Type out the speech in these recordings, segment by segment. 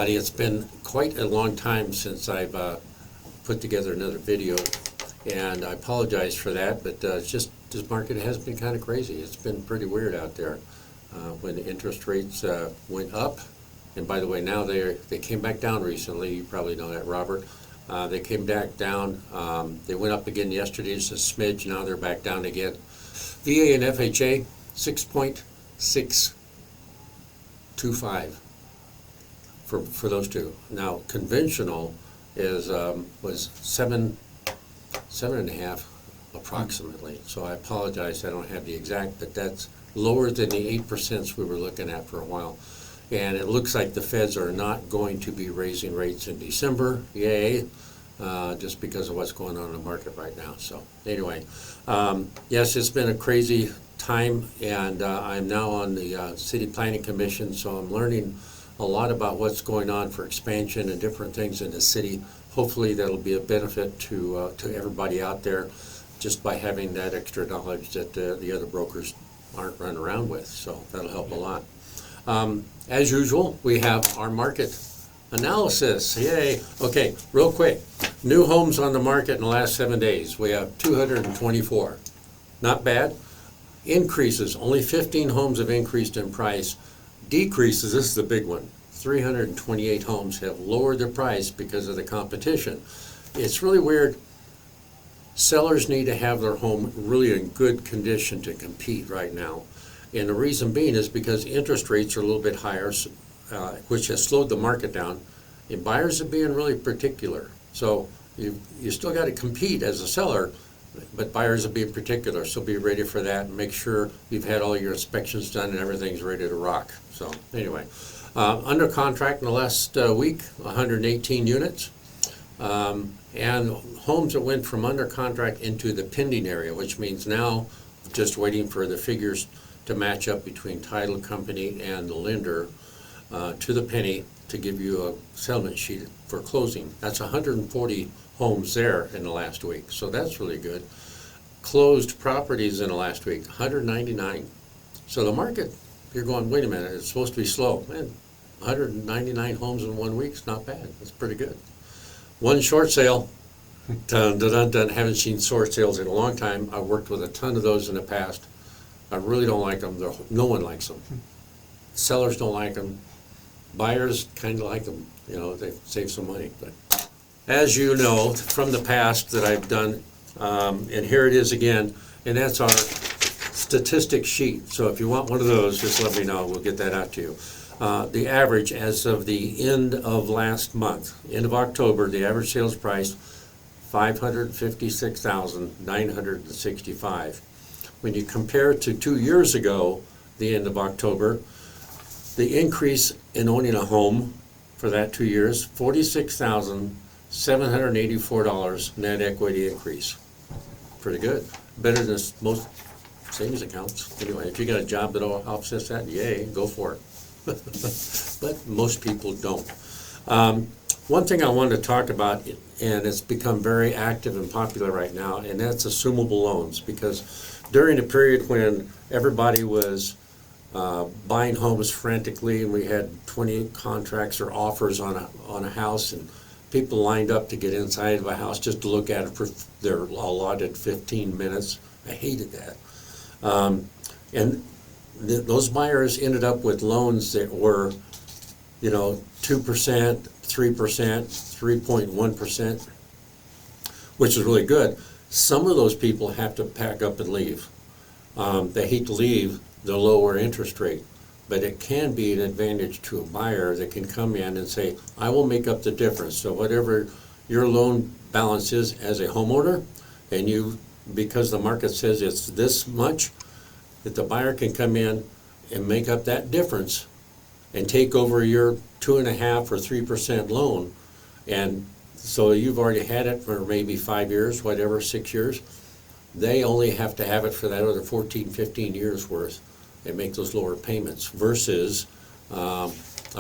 everybody. It's been quite a long time since I've put together another video, and I apologize for that, but it's just this market has been kind of crazy. It's been pretty weird out there. When the interest rates went up, and by the way, now they came back down recently. You probably know that, Robert. They came back down. They went up again yesterday, just a smidge. Now they're back down again. VA and FHA, 6.625 for those two. Now conventional is was 7.5 approximately. So I apologize, I don't have the exact, but that's lower than the 8% we were looking at for a while. And it looks like the feds are not going to be raising rates in December. Yay. Just because of what's going on in the market right now. So anyway, yes, it's been a crazy time, and I'm now on the City Planning Commission, so I'm learning a lot about what's going on for expansion and different things in the city. Hopefully that'll be a benefit to everybody out there, just by having that extra knowledge that the other brokers aren't running around with. So that'll help a lot. As usual, we have our market analysis. Yay. Okay, real quick. New homes on the market in the last 7 days. We have 224. Not bad. Increases. Only 15 homes have increased in price. Decreases. This is the big one. 328 homes have lowered their price because of the competition. It's really weird. Sellers need to have their home really in good condition to compete right now. And the reason being is because interest rates are a little bit higher, which has slowed the market down, and buyers are being really particular. So you still got to compete as a seller, but buyers are being particular. So be ready for that, and make sure you've had all your inspections done and everything's ready to rock. So anyway, under contract in the last week, 118 units. And homes that went from under contract into the pending area, which means now just waiting for the figures to match up between title company and the lender to the penny to give you a settlement sheet for closing. That's 140 homes there in the last week, so that's really good. Closed properties in the last week, 199. So the market, you're going, wait a minute, it's supposed to be slow. Man, 199 homes in 1 week is not bad. That's pretty good. One short sale. Dun, dun, dun, dun. Haven't seen short sales in a long time. I've worked with a ton of those in the past. I really don't like them. No one likes them. Sellers don't like them. Buyers kind of like them. You know, they save some money. But as you know from the past that I've done, and here it is again, and that's our statistic sheet. So if you want one of those, just let me know. We'll get that out to you. The average as of the end of last month, end of October, the average sales price, $556,965. When you compare it to 2 years ago, the end of October, the increase in owning a home for that 2 years, $46,784 net equity increase. Pretty good. Better than most savings accounts. Anyway, if you got a job that offsets that, yay, go for it. But most people don't. One thing I wanted to talk about, and it's become very active and popular right now, and that's assumable loans, because during the period when everybody was buying homes frantically, and we had 20 contracts or offers on a house, and people lined up to get inside of a house just to look at it for their allotted 15 minutes. I hated that. And those buyers ended up with loans that were, 2%, 3%, 3.1%, which is really good. Some of those people have to pack up and leave. They hate to leave the lower interest rate, but it can be an advantage to a buyer that can come in and say, I will make up the difference. So whatever your loan balance is as a homeowner, and because the market says it's this much, that the buyer can come in and make up that difference and take over your 2.5% or 3% loan. And so you've already had it for maybe 5 years, whatever, 6 years. They only have to have it for that other 14, 15 years worth and make those lower payments versus a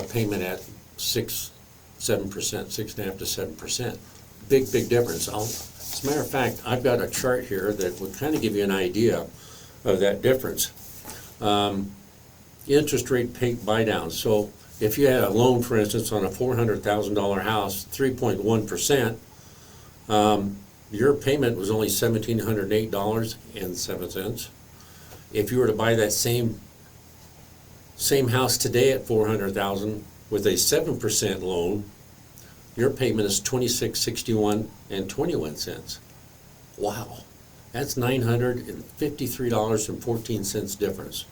payment at 6, 7%, 6.5% to 7%. Big difference. As a matter of fact, I've got a chart here that would kind of give you an idea of that difference. Interest rate buy down. So if you had a loan, for instance, on a $400,000 house, 3.1%, your payment was only $1,708.07. If you were to buy that same house today at $400,000 with a 7% loan, your payment is $26.61.21. Wow, that's $953.14 difference.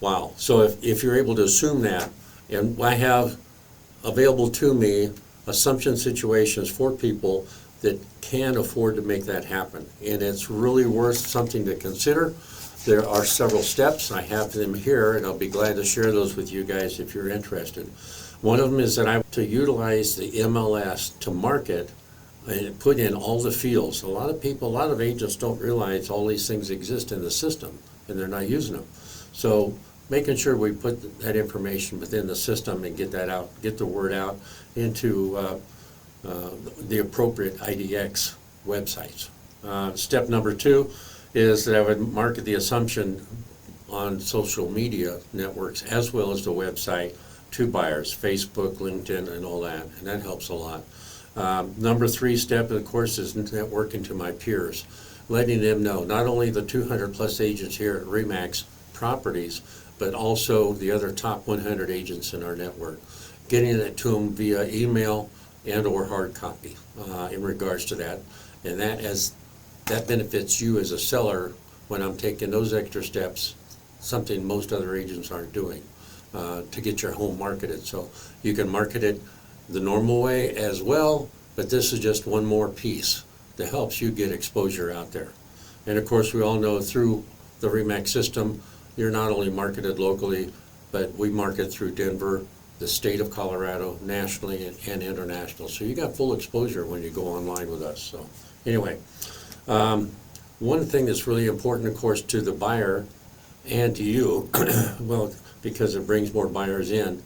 Wow. So if you're able to assume that, and I have available to me assumption situations for people that can afford to make that happen, and it's really worth something to consider. There are several steps. I have them here, and I'll be glad to share those with you guys if you're interested. One of them is that I to utilize the MLS to market and put in all the fields. A lot of people, a lot of agents don't realize all these things exist in the system, and they're not using them. So making sure we put that information within the system and get that out, get the word out into the appropriate IDX websites. Step number 2 is that I would market the assumption on social media networks as well as the website to buyers, Facebook, LinkedIn, and all that, and that helps a lot. Number 3 step, of course, is networking to my peers, letting them know, not only the 200 plus agents here at RE/MAX Properties, but also the other top 100 agents in our network, getting it to them via email and or hard copy in regards to that. And that benefits you as a seller when I'm taking those extra steps, something most other agents aren't doing, to get your home marketed. So you can market it the normal way as well, but this is just one more piece that helps you get exposure out there. And of course, we all know through the RE/MAX system, you're not only marketed locally, but we market through Denver, the state of Colorado, nationally and international. So you got full exposure when you go online with us. So anyway, one thing that's really important, of course, to the buyer and to you, well, because it brings more buyers in,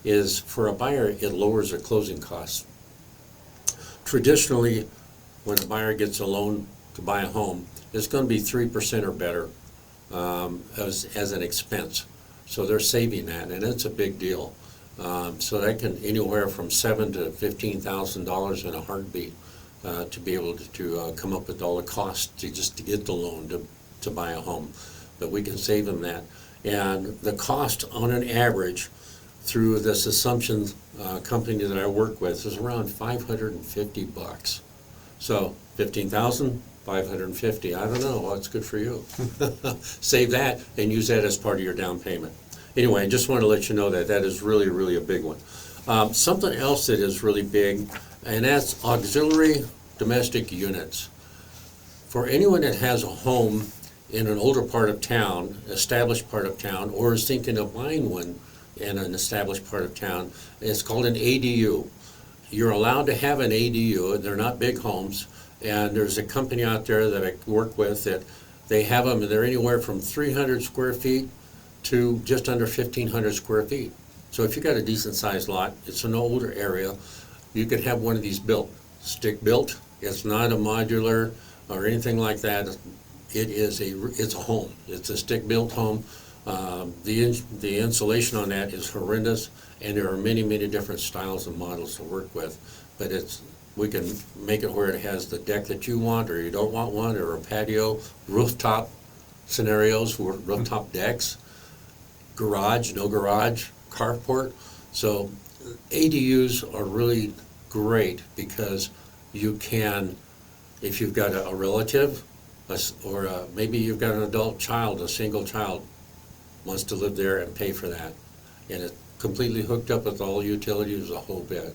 is for a buyer, it lowers their closing costs. Traditionally, when a buyer gets a loan to buy a home, it's going to be 3% or better as an expense. So they're saving that, and it's a big deal. So that can anywhere from $7,000 to $15,000 in a heartbeat to be able to come up with all the costs just to get the loan to buy a home. But we can save them that. And the cost on an average through this assumption company that I work with is around $550. So 15,000, 550. I don't know. What's good for you? Save that and use that as part of your down payment. Anyway, I just want to let you know that that is really, really a big one. Something else that is really big, and that's auxiliary domestic units. For anyone that has a home in an older part of town, established part of town, or is thinking of buying one in an established part of town, it's called an ADU. You're allowed to have an ADU. They're not big homes, and there's a company out there that I work with that they have them, and they're anywhere from 300 square feet to just under 1,500 square feet. So if you got a decent sized lot, it's an older area, you could have one of these built, stick built. It's not a modular or anything like that. It's a home. It's a stick built home. The insulation on that is horrendous, and there are many, many different styles and models to work with. But we can make it where it has the deck that you want, or you don't want one, or a patio, rooftop scenarios, rooftop decks, garage, no garage, carport. So ADUs are really great because you can, if you've got a relative, or maybe you've got an adult child, a single child, wants to live there and pay for that. And it's completely hooked up with all utilities, a whole bit.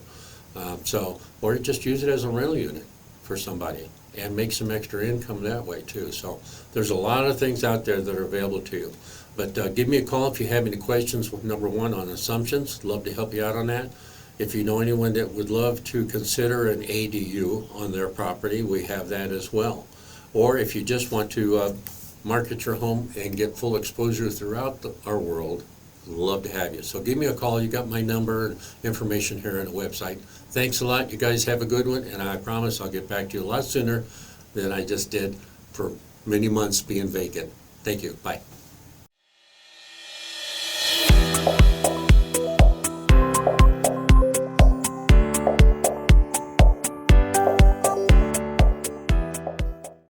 Or just use it as a rental unit for somebody and make some extra income that way too. So there's a lot of things out there that are available to you. But give me a call if you have any questions, number 1, on assumptions. Love to help you out on that. If you know anyone that would love to consider an ADU on their property, we have that as well. Or if you just want to market your home and get full exposure throughout our world, love to have you. So give me a call. You got my number and information here on the website. Thanks a lot. You guys have a good one, and I promise I'll get back to you a lot sooner than I just did for many months being vacant. Thank you. Bye.